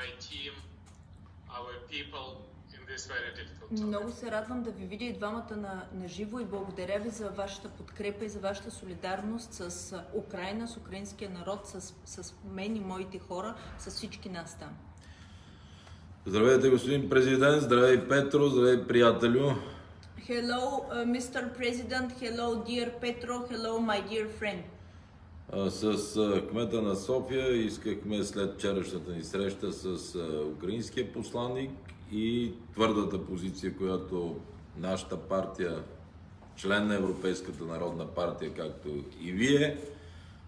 my team, our people in this very difficult time. Много се радвам да ви видя и двамата на живо и благодаря ви за вашата подкрепа и за вашата солидарност с Украйна, с украинския народ, с мен и моите хора, с всички нас там. Здравейте, господин президент, здравей Петро, здравей приятелю. Hello, Mr. President, hello, dear Petro, hello, my dear friend. С кмета на София искахме след вчерашната ни среща с украинския посланник и твърдата позиция, която нашата партия, член на Европейската народна партия, както и вие,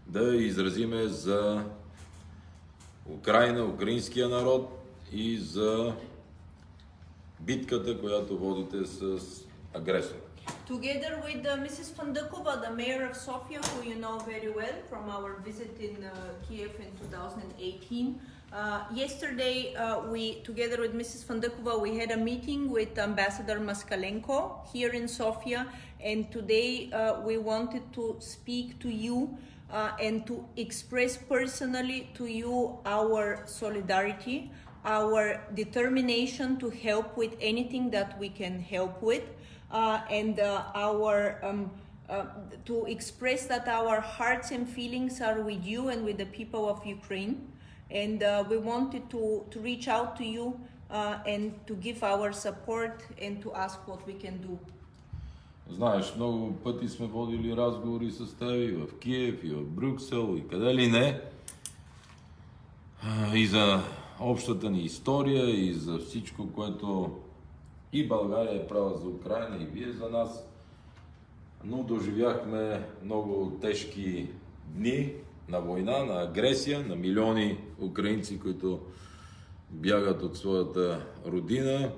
да изразиме за Украйна, украинския народ и за битката, която водите с агресора. Together with Mrs. Fandukova, the mayor of Sofia, who you know very well from our visit in Kiev in 2018. Yesterday, together with Mrs. Fandukova, we had a meeting with Ambassador Moskalenko here in Sofia, and today we wanted to speak to you and to express personally to you our solidarity, our determination to help with anything that we can help with. And to express that our hearts and feelings are with you and with the people of Ukraine. And we wanted to reach out to you and to give our support and to ask what we can do. Знаеш, много пъти сме водили разговори с теб и в Киев, и в Брюксел, и къде ли не. И за общата ни история, и за всичко, което и България е права за Украйна, и вие за нас. Но доживяхме много тежки дни на война, на агресия, на милиони украинци, които бягат от своята родина.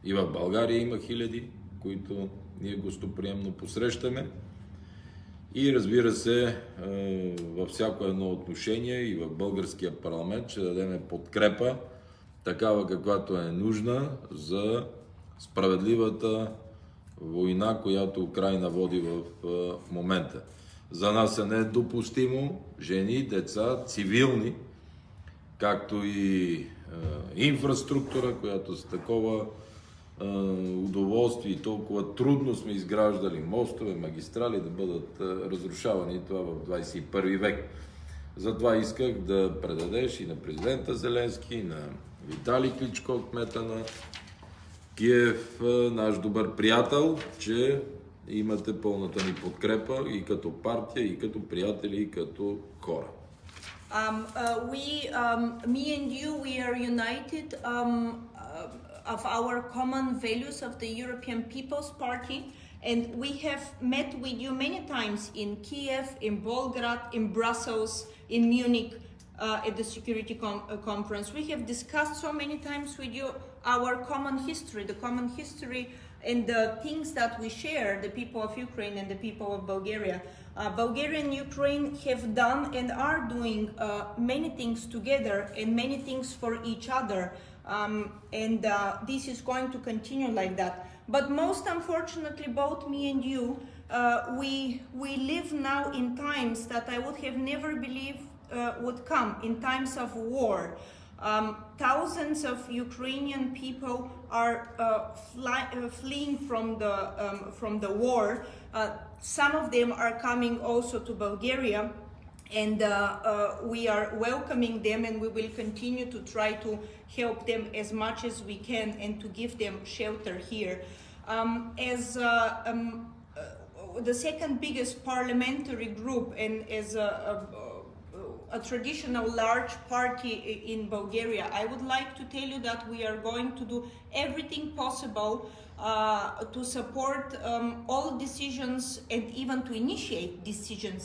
И в България има хиляди, които ние гостоприемно посрещаме. И разбира се, във всяко едно отношение и в българския парламент ще дадем подкрепа, такава каквато е нужна за справедливата война, която Украйна води в момента. За нас е недопустимо жени, деца, цивилни, както и инфраструктура, която с такова удоволствие и толкова трудно сме изграждали мостове, магистрали да бъдат разрушавани, това в 21 век. Затова исках да предадеш и на президента Зеленски, и на Виталий Кличко, кмета на Киев, наш добър приятел, че имате пълната ни подкрепа и като партия, и като приятели, и като хора. Me and you, we are united of our common values of the European People's Party, and we have met with you many times in Kiev, in Belgrade, in Brussels, in Munich, at the security conference. We have discussed so many times with you our common history and the things that we share, the people of Ukraine and the people of Bulgaria. Bulgaria and Ukraine have done and are doing many things together and many things for each other. And this is going to continue like that. But most unfortunately, both me and you, we live now in times that I would have never believed would come, in times of war. Thousands of Ukrainian people are fleeing from the war. Some of them are coming also to Bulgaria, and we are welcoming them, and we will continue to try to help them as much as we can and to give them shelter here. As the second biggest parliamentary group and as a traditional large party in Bulgaria, I would like to tell you that we are going to do everything possible to support all decisions and even to initiate decisions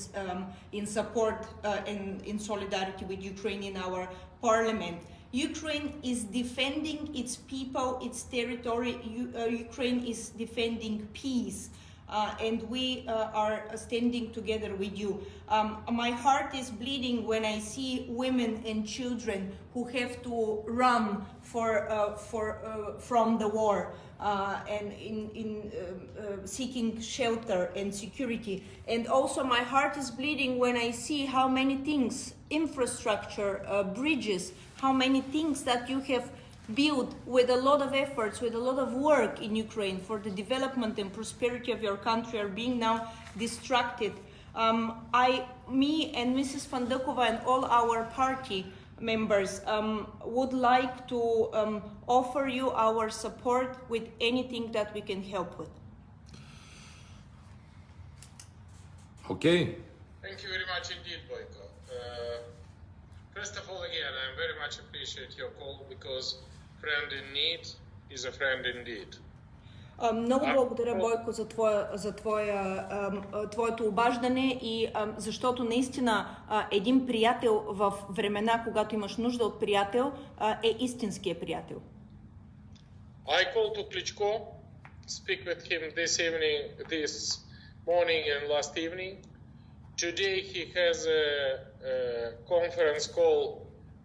in support and in solidarity with Ukraine in our parliament. Ukraine is defending its people, its territory. Ukraine is defending peace. and we are standing together with you. My heart is bleeding when I see women and children who have to run from the war and in seeking shelter and security. And also my heart is bleeding when I see how many things, infrastructure, bridges, how many things that you have built with a lot of efforts, with a lot of work in Ukraine for the development and prosperity of your country are being now distracted. Me and Mrs. Fandakova and all our party members would like to offer you our support with anything that we can help with. Okay. Thank you very much indeed, Boyko. First of all, again, I very much appreciate your call because friend in need is a friend indeed. Много благодаря, Бойко, за твоето обаждане и защото наистина един приятел в времена, когато имаш нужда от приятел, е истинския приятел. I called to Klitschko, speak with him this morning and last evening. Today he has a conference call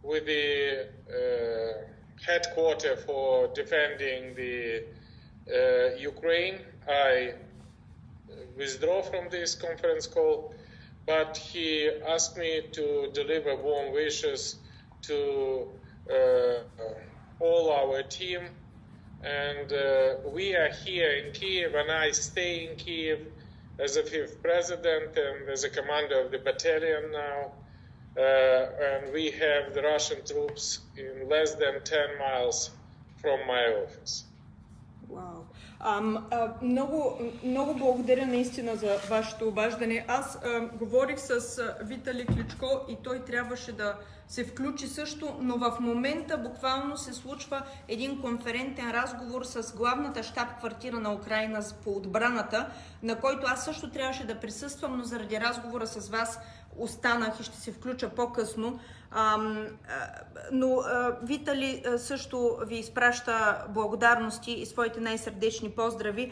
with the headquarter for defending the Ukraine. I withdraw from this conference call, but he asked me to deliver warm wishes to all our team, and we are here in Kiev, and I stay in Kiev as a fifth president and as a commander of the battalion now, and we have the Russian troops in less than 10 miles from my office. Вау. Много благодаря наистина за вашето обаждане. Аз говорих с Витали Кличко и той трябваше да се включи също, но в момента буквално се случва един конферентен разговор с главната щаб-квартира на Украйна по отбраната, на който аз също трябваше да присъствам, но заради разговора с вас останах и ще се включа по-късно. Но Витали също ви изпраща благодарности и своите най-сърдечни поздрави.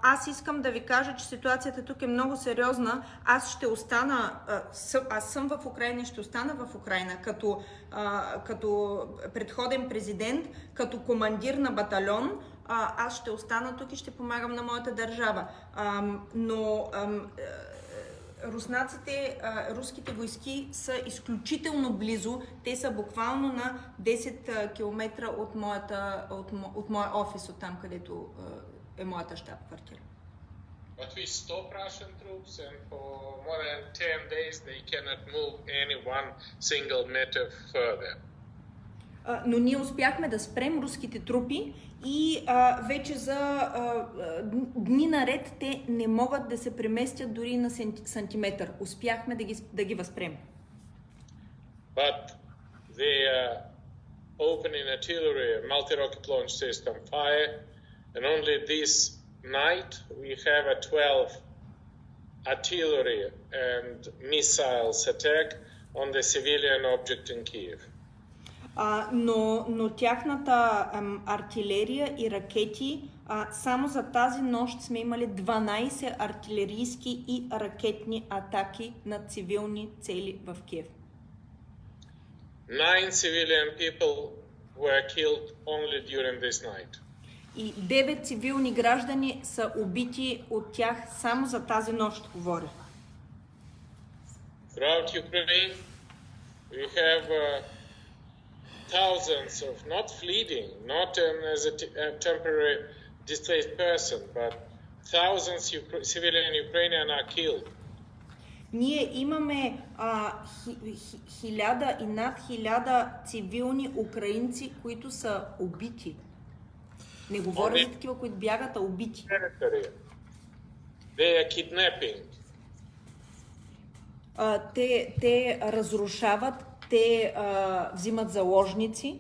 Аз искам да ви кажа, че ситуацията тук е много сериозна. Аз ще остана, аз съм в Украйна и ще остана в Украйна като предходен президент, като командир на батальон. Аз ще остана тук и ще помагам на моята държава. Но руските войски са изключително близо. Те са буквално на 10 км от моя офис, от там, където е моята щаб-квартира. But we stop Russian troops, and for more than 10 days they cannot move any one single meter further. Но ние успяхме да спрем руските трупи и вече за дни наред те не могат да се преместят дори на сантиметър. Успяхме да ги възпрем. But they opening artillery, multi-rocket launch system fire, and only this night we have a 12 artillery and missiles attack on the civilian object in Kiev. Но тяхната артилерия и ракети, само за тази нощ сме имали 12 артилерийски и ракетни атаки на цивилни цели в Киев. 9 civilian people were killed only during this night. И 9 цивилни граждани са убити от тях само за тази нощ, говоря. Throughout Ukraine, we have thousands of not fleeing, not as a temporary displaced person, but thousands civilian Ukrainians are killed. Ние имаме 1000 и над 1000 цивилни украинци, които са убити. Не говоря за такива, които бягат, а убити. They are kidnapping. Те разрушават, те взимат заложници.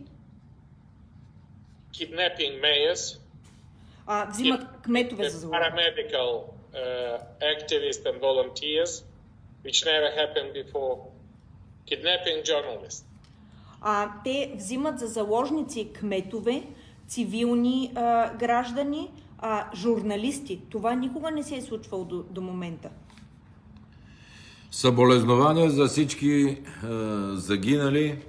Kidnapping mayors. Взимат кметове за заложници. Paramedical activists and volunteers, which never happened before. Kidnapping journalists. Те взимат за заложници кметове, цивилни граждани, журналисти. Това никога не се е случвало до момента. Съболезнования за всички загинали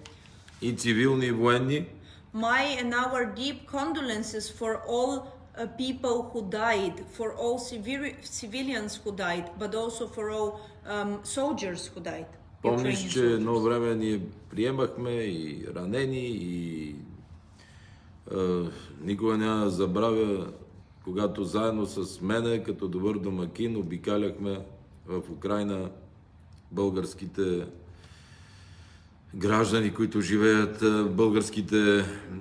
и цивилни и военни. My and our deep condolences for all people who died, for all civilians who died, but also for all soldiers who died. Помниш, че едно време ние приемахме и ранени и никога няма да забравя, когато заедно с мене, като добър домакин, обикаляхме в Украйна българските граждани, които живеят,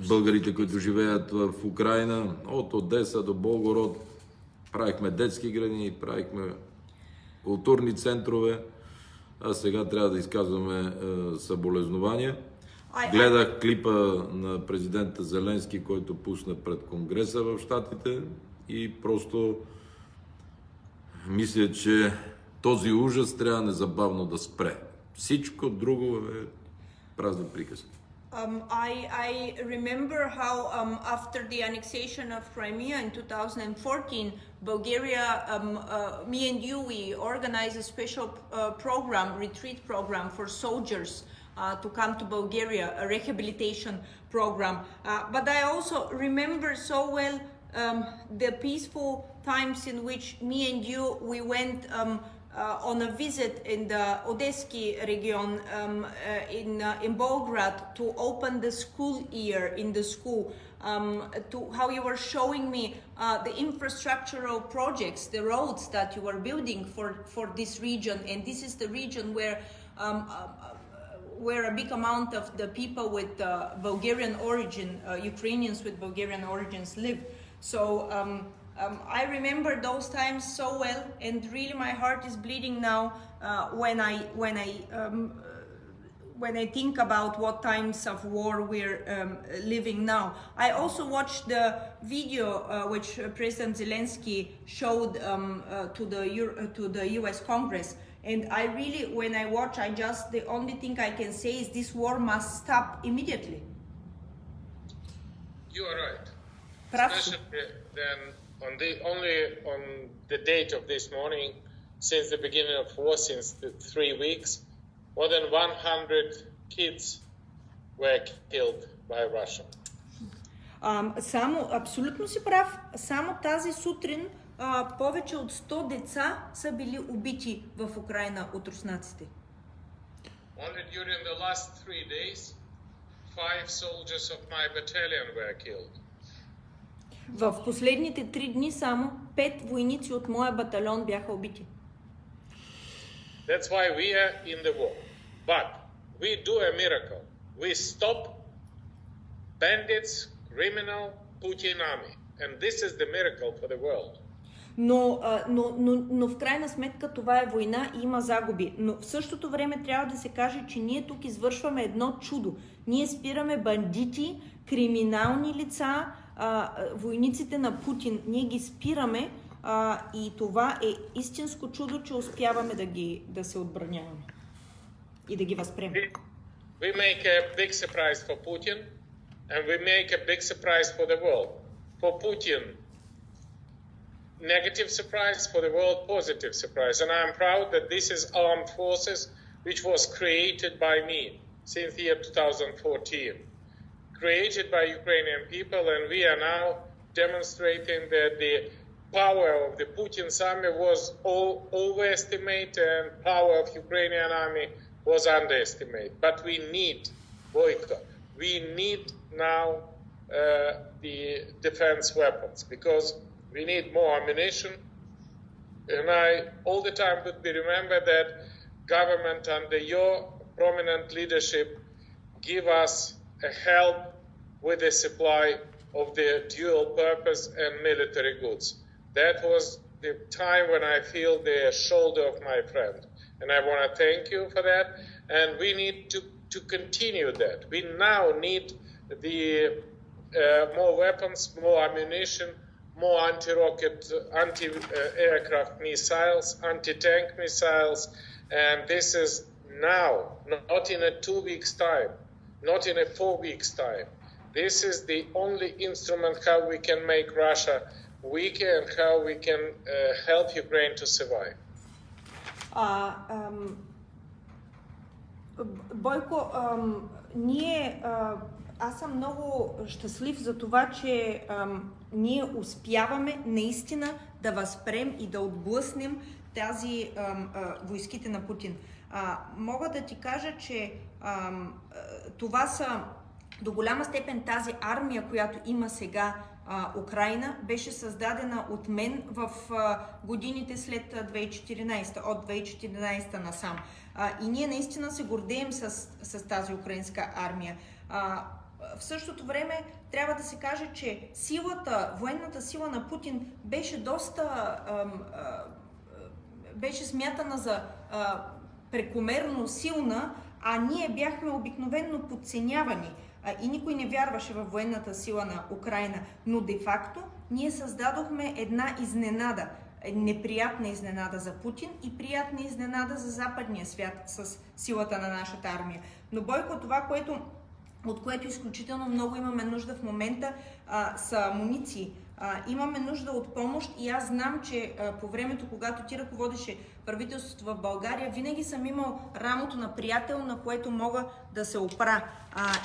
българите, които живеят в Украйна, от Одеса до Болгород. Правихме детски градини, правихме културни центрове, а сега трябва да изказваме съболезнования. Гледах клипа на президента Зеленски, който пусна пред Конгреса в Щатите и просто мисля, че този ужас трябва незабавно да спре. Всичко друго е празни приказки. I remember how after the annexation of Crimea in 2014, Bulgaria, me and you, we organized a special retreat program for soldiers to come to Bulgaria, a rehabilitation program. But I also remember so well the peaceful times in which me and you, we went on a visit in the Odesky region in Belgrade to open the school year in the school, to how you were showing me the infrastructural projects, the roads that you were building for this region, and this is the region where a big amount of the people with Bulgarian origin, Ukrainians with Bulgarian origins live. So I remember those times so well, and really my heart is bleeding now when I think about what times of war we're living now. I also watched the video which President Zelensky showed to the U.S. Congress, and I really, when I watch, the only thing I can say is this war must stop immediately. You are right. Прав. Especially then only on the date of this morning, since the beginning of war, since the 3 weeks, more than 100 kids were killed by Russia. Абсолютно си прав. Само тази сутрин повече от 100 деца са били убити в Украйна от руснаците. Only during the last 3 days, 5 soldiers of my battalion were killed. В последните 3 дни само 5 войници от моя батальон бяха убити. That's why we are in the war. But we do a miracle. We stop bandits, criminal, Putin army. And this is the miracle for the world. Но в крайна сметка това е война и има загуби. Но в същото време трябва да се каже, че ние тук извършваме едно чудо. Ние спираме бандити, криминални лица, войниците на Путин. Ние ги спираме и това е истинско чудо, че успяваме да се отбраняваме и да ги възприемем. We make a big surprise for Putin and we make a big surprise for the world. For Putin, negative surprise, for the world, positive surprise. And I'm proud that this is armed forces which was created by me since the year 2014. Created by Ukrainian people, and we are now demonstrating that the power of the Putin's army was overestimated and power of Ukrainian army was underestimated. But we need boycott. We need now the defense weapons because we need more ammunition. And I all the time would be remember that government under your prominent leadership give us a help with the supply of the dual purpose and military goods. That was the time when I feel the shoulder of my friend. And I want to thank you for that. And we need to continue that. We now need the more weapons, more ammunition, more anti-rocket, anti-aircraft missiles, anti-tank missiles. And this is now, not in a 2 weeks time, not in a 4 weeks time. This is the only instrument how we can make Russia weaker and how we can help Ukraine to survive. Бойко, аз съм много щастлив за това, че ние успяваме наистина да възпрем и да отблъснем тази войските на Путин. Мога да ти кажа, че това са до голяма степен тази армия, която има сега Украйна, беше създадена от мен в годините след 2014, от 2014 насам. И ние наистина се гордеем с тази украинска армия. В същото време трябва да се каже, че военната сила на Путин беше беше смятана за прекомерно силна, а ние бяхме обикновенно подценявани и никой не вярваше във военната сила на Украйна. Но де-факто ние създадохме една изненада, неприятна изненада за Путин и приятна изненада за западния свят с силата на нашата армия. Но Бойко, това, от което изключително много имаме нужда в момента, са амуниции. Имаме нужда от помощ и аз знам, че по времето, когато ти ръководеше правителството в България, винаги съм имал рамото на приятел, на което мога да се опра.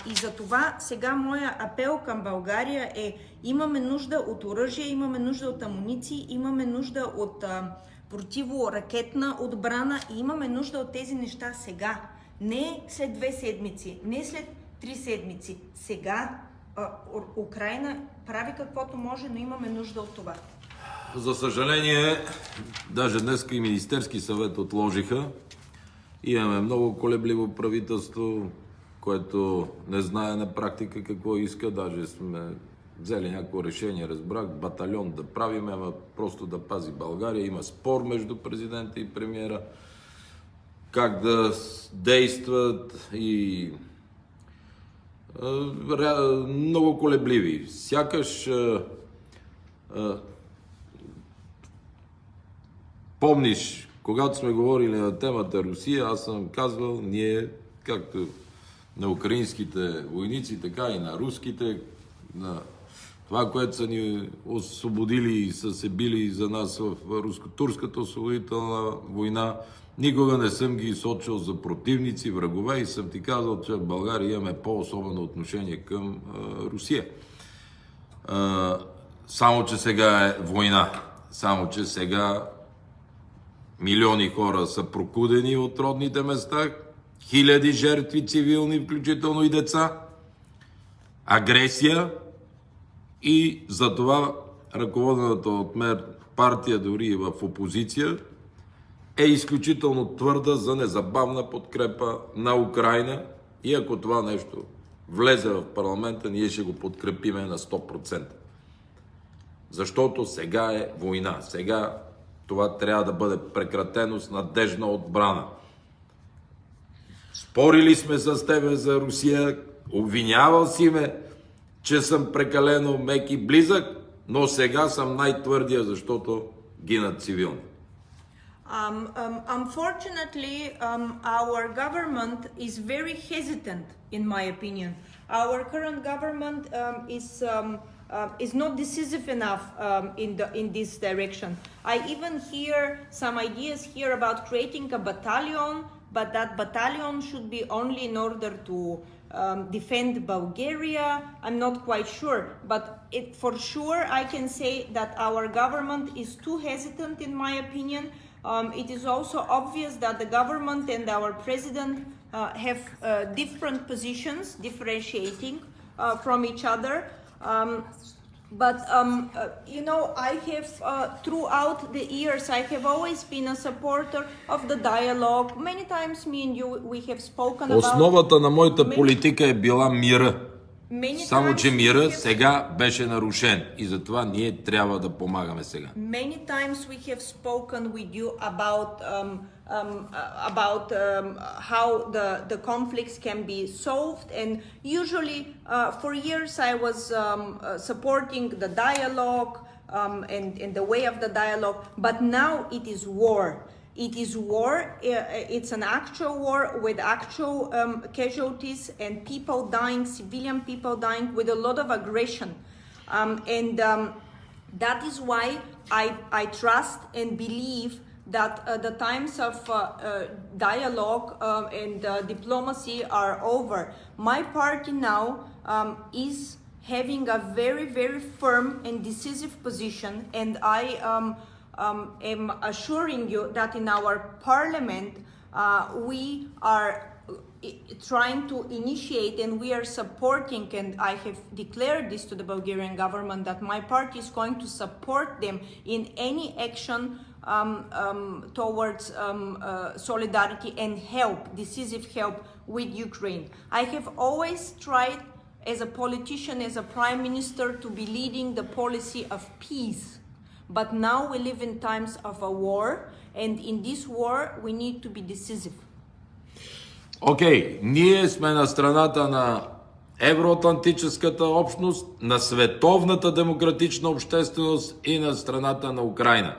И за това сега моя апел към България е: имаме нужда от оръжие, имаме нужда от амуниции, имаме нужда от противоракетна отбрана и имаме нужда от тези неща сега. Не след 2 седмици, не след 3 седмици. Сега Украйна прави каквото може, но имаме нужда от това. За съжаление, даже днес и Министерски съвет отложиха. Имаме много колебливо правителство, което не знае на практика какво иска. Даже сме взели някакво решение, разбрах, батальон да правим, ама просто да пази България. Има спор между президента и премиера как да действат и много колебливи. Сякаш помниш, когато сме говорили на темата Русия, аз съм казвал, ние, както на украинските войници, така и на руските, на това, което са ни освободили и са се били за нас в руско-турската освободителна война, никога не съм ги сочил за противници, врагове и съм ти казал, че в България имаме по-особено отношение към Русия. Само, че сега е война. Само, че сега милиони хора са прокудени от родните места, хиляди жертви цивилни, включително и деца, агресия и затова ръководената от мен партия, дори и в опозиция, е изключително твърда за незабавна подкрепа на Украйна и ако това нещо влезе в парламента, ние ще го подкрепиме на 100%. Защото сега е война. Сега това трябва да бъде прекратено с надежна отбрана. Спорили сме с тебе за Русия, обвинявал си ме, че съм прекалено мек и близък, но сега съм най-твърдия, защото гинат цивилни. Unfortunately, our government is very hesitant, in my opinion. Our current government is not decisive enough in this direction. I even hear some ideas here about creating a battalion, but that battalion should be only in order to defend Bulgaria. I'm not quite sure, but for sure I can say that our government is too hesitant, in my opinion. It is also obvious that the government and our president have different positions, differentiating from each other. But you know, I have throughout the years, I have always been a supporter of the dialogue. Many times me and you, we have spoken about... Основата на моята политика е била мира. Само, че мира сега беше нарушен и затова ние трябва да помагаме сега. Many times we have spoken with you about how the conflicts can be solved, and usually for years I was supporting the dialogue and the way of the dialogue, but now it is war. It is war, it's an actual war with actual casualties and people dying, civilian people dying with a lot of aggression. That is why I trust and believe that the times of dialogue and diplomacy are over. My party now is having a very, very firm and decisive position, and I am assuring you that in our parliament we are trying to initiate and we are supporting, and I have declared this to the Bulgarian government, that my party is going to support them in any action towards solidarity and help, decisive help with Ukraine. I have always tried as a politician, as a prime minister, to be leading the policy of peace. But now we live in times of a war, and in this war we need to be decisive. Окей, ние сме на страната на евроатлантическата общност, на световната демократична общественост и на страната на Украйна.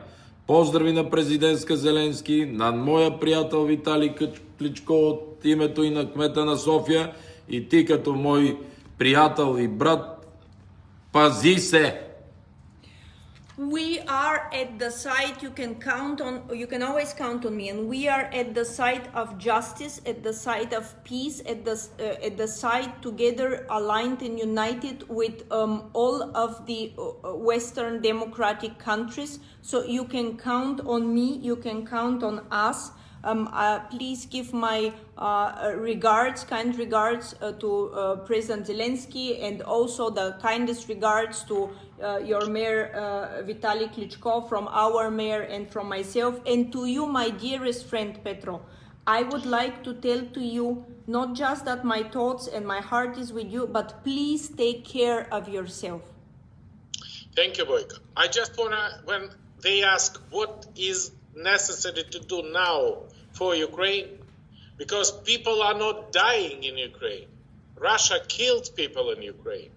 Поздрави на президентска Зеленски, на моя приятел Виталий Кличко от името и на кмета на София, и ти като мой приятел и брат, пази се! We are at the side, you can always count on me, and we are at the side of justice, at the side of peace, at the side together, aligned and united with all of the Western democratic countries. So you can count on me, you can count on us. Please give my kind regards to President Zelensky, and also the kindest regards to your mayor Vitaly Klitschko, from our mayor and from myself, and to you, my dearest friend Petro. I would like to tell to you not just that my thoughts and my heart is with you, but please take care of yourself. Thank you, Boyka. I just wanna, when they ask what is necessary to do now for Ukraine, because people are not dying in Ukraine. Russia killed people in Ukraine,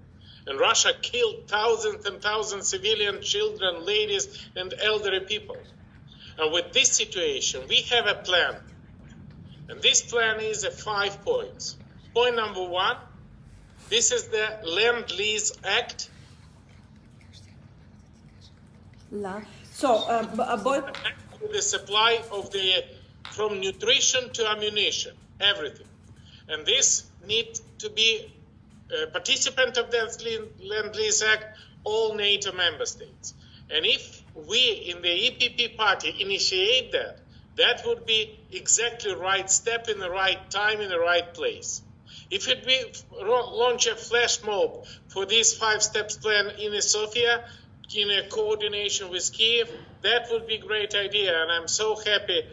and Russia killed thousands and thousands of civilian children, ladies, and elderly people. And with this situation, we have a plan, and this plan is 5 points. Point number 1, this is the Land-Lease Act. The supply of from nutrition to ammunition, everything. And this needs to be participant of that Land-Lease Act, all NATO member states. And if we in the EPP party initiate that, that would be exactly the right step in the right time, in the right place. If we launch a flash mob for this 5 steps plan in Sofia, in a coordination with Kiev, that would be a great idea, and I'm so happy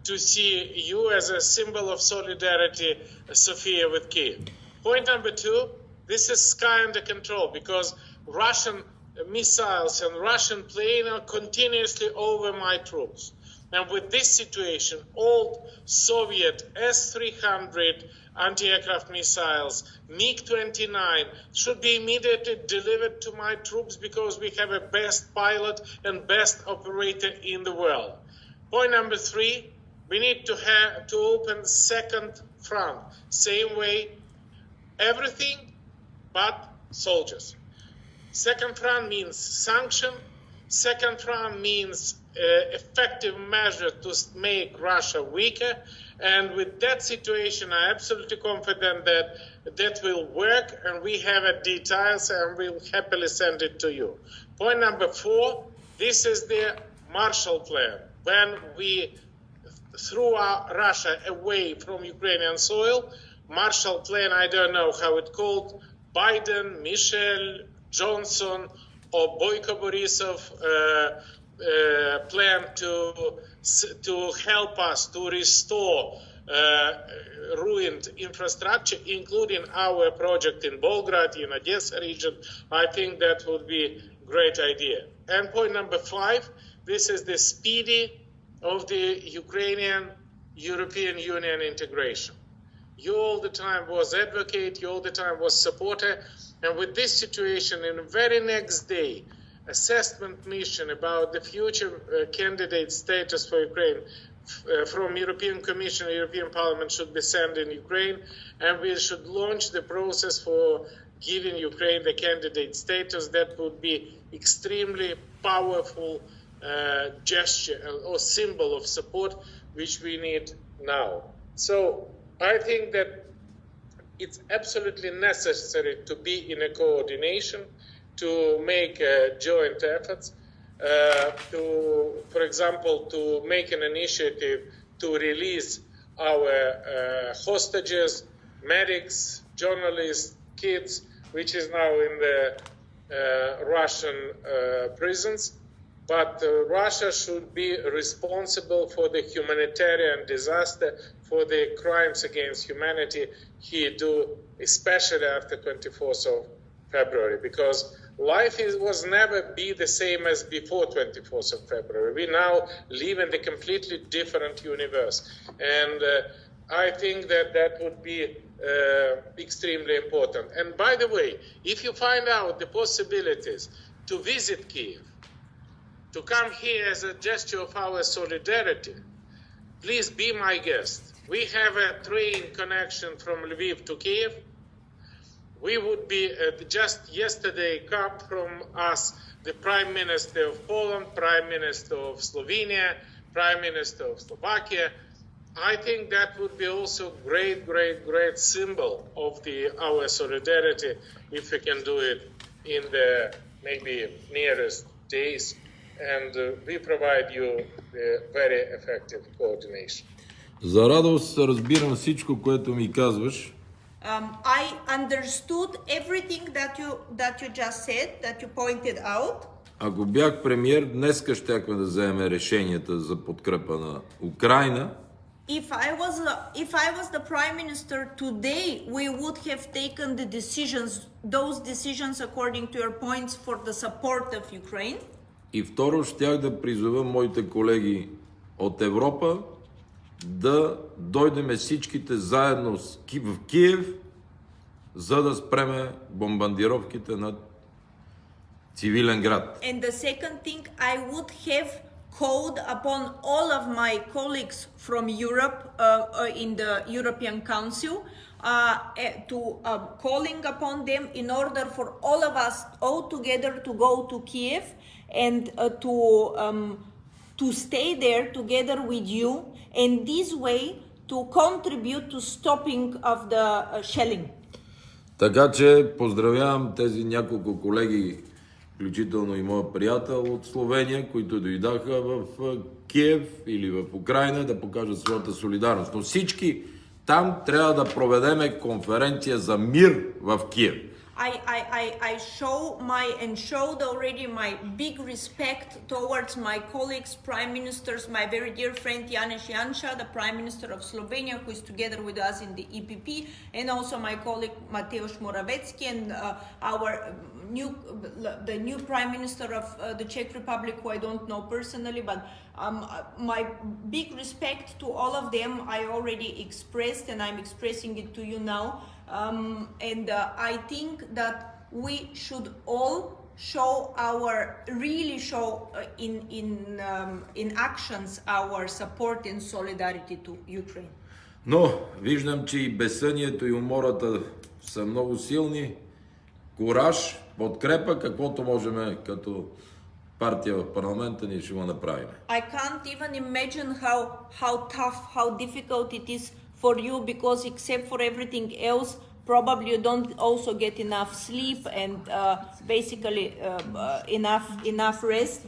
to see you as a symbol of solidarity, Sofia, with Kiev. Point number 2, this is sky under control, because Russian missiles and Russian planes are continuously over my troops. And with this situation, old Soviet S-300 anti-aircraft missiles, MiG-29, should be immediately delivered to my troops, because we have a best pilot and best operator in the world. Point number 3, we need to open second front. Same way, everything but soldiers. Second front means sanction. Second front means effective measure to make Russia weaker. And with that situation, I'm absolutely confident that that will work, and we have details, and we'll happily send it to you. Point number 4, this is the Marshall Plan. When we threw Russia away from Ukrainian soil, Marshall Plan, I don't know how it's called, Biden, Michel, Johnson, or Borisov plan to help us to restore ruined infrastructure, including our project in Belgrade, in Odessa region. I think that would be a great idea. And point number 5, this is the speedy of the Ukrainian-European Union integration. You all the time was advocate, you all the time was supporter, and with this situation, in the very next day, assessment mission about the future candidate status for Ukraine from European Commission and European Parliament should be sent in Ukraine, and we should launch the process for giving Ukraine the candidate status. That would be extremely powerful gesture or symbol of support which we need now. So I think that it's absolutely necessary to be in a coordination, to make joint efforts, for example, to make an initiative to release our hostages, medics, journalists, kids, which is now in the Russian prisons. But Russia should be responsible for the humanitarian disaster, for the crimes against humanity he do, especially after 24th of February, because life was never be the same as before 24th of February. We now live in a completely different universe. And I think that that would be extremely important. And by the way, if you find out the possibilities to visit Kyiv, to come here as a gesture of our solidarity, please be my guest. We have a train connection from Lviv to Kyiv. We would be, just yesterday come from us, the Prime Minister of Poland, Prime Minister of Slovenia, Prime Minister of Slovakia. I think that would be also great symbol of our solidarity if we can do it in the maybe nearest days. And we provide you the very effective coordination. За радост разбирам всичко, което ми казваш. I understood everything that you just said, that you pointed out. Ако бях премиер, днеска щяхме да вземем решенията за подкрепа на Украйна. If I was the prime minister today, we would have taken those decisions according to your points for the support of Ukraine. И второ, щях да призова моите колеги от Европа да дойдем всичките заедно в Киев, за да спреме бомбардировките над цивилен град. And the second thing, I would have called upon all of my colleagues from Europe in the European Council to calling upon them in order for all of us all together to go to Kiev and to stay there together with you, and this way to contribute to stopping of the shelling. Така че поздравявам тези няколко колеги, включително и моя приятел от Словения, които дойдаха в Киев или в Украйна да покажат своята солидарност. Но всички там трябва да проведеме конференция за мир в Киев. I showed already my big respect towards my colleagues, prime ministers, my very dear friend Janez Janša, the prime minister of Slovenia, who is together with us in the EPP, and also my colleague Mateusz Morawiecki and the new prime minister of the Czech Republic, who I don't know personally, but my big respect to all of them I already expressed, and I'm expressing it to you now. I think that we should all show in actions our support and solidarity to Ukraine. Но виждам, че и безсънието и умората са много силни. Кураж, подкрепа, каквото можем като партия в парламента, ние ще го направим. I can't even imagine how tough, how difficult it is for you, because except for everything else, probably you don't also get enough sleep and basically enough rest.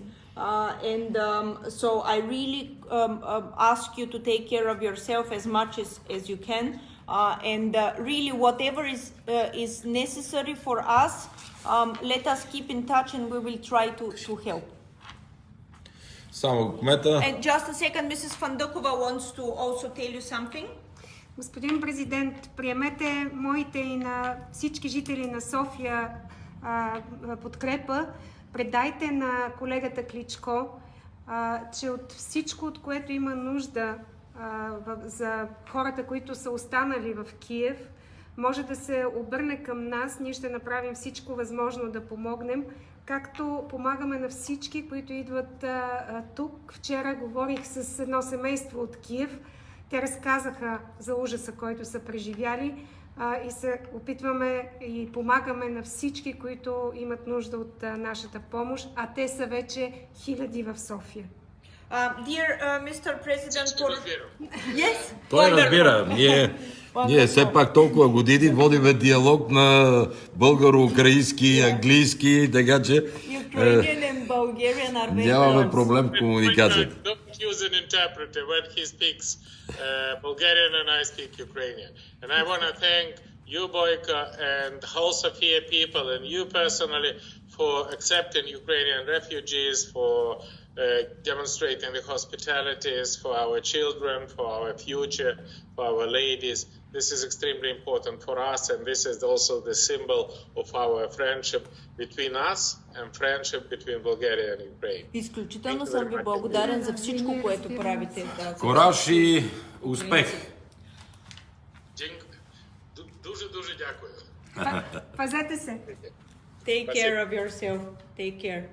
So I really ask you to take care of yourself as much as you can. Really, whatever is necessary for us, let us keep in touch and we will try to help. Само кмета. And just a second, Mrs. Fandukova wants to also tell you something. Господин президент, приемете моите и на всички жители на София подкрепа. Предайте на колегата Кличко, че от всичко, от което има нужда за хората, които са останали в Киев, може да се обърне към нас. Ние ще направим всичко възможно да помогнем, както помагаме на всички, които идват тук. Вчера говорих с едно семейство от Киев. Те разказаха за ужаса, който са преживяли, и се опитваме и помагаме на всички, които имат нужда от нашата помощ, а те са вече хиляди в София. Dear Mr. President, yes. Той разбира. Ние все пак толкова години водиме диалог на българо-украински, английски, така че нямаме проблем в комуникацията. Don't use an interpreter when he speaks Bulgarian and I speak Ukrainian. And I want to thank you, Boyka, and the whole Sofia people, and you personally for accepting Ukrainian refugees, for demonstrating the hospitalities for our children, for our future, for our ladies. This is extremely important for us, and this is also the symbol of our friendship between us and friendship between Bulgaria and Ukraine. Изключително съм ви благодарен за всичко, което правите. Кораж и успех! Дуже дякую. Пазете се! Take care of yourself. Take care.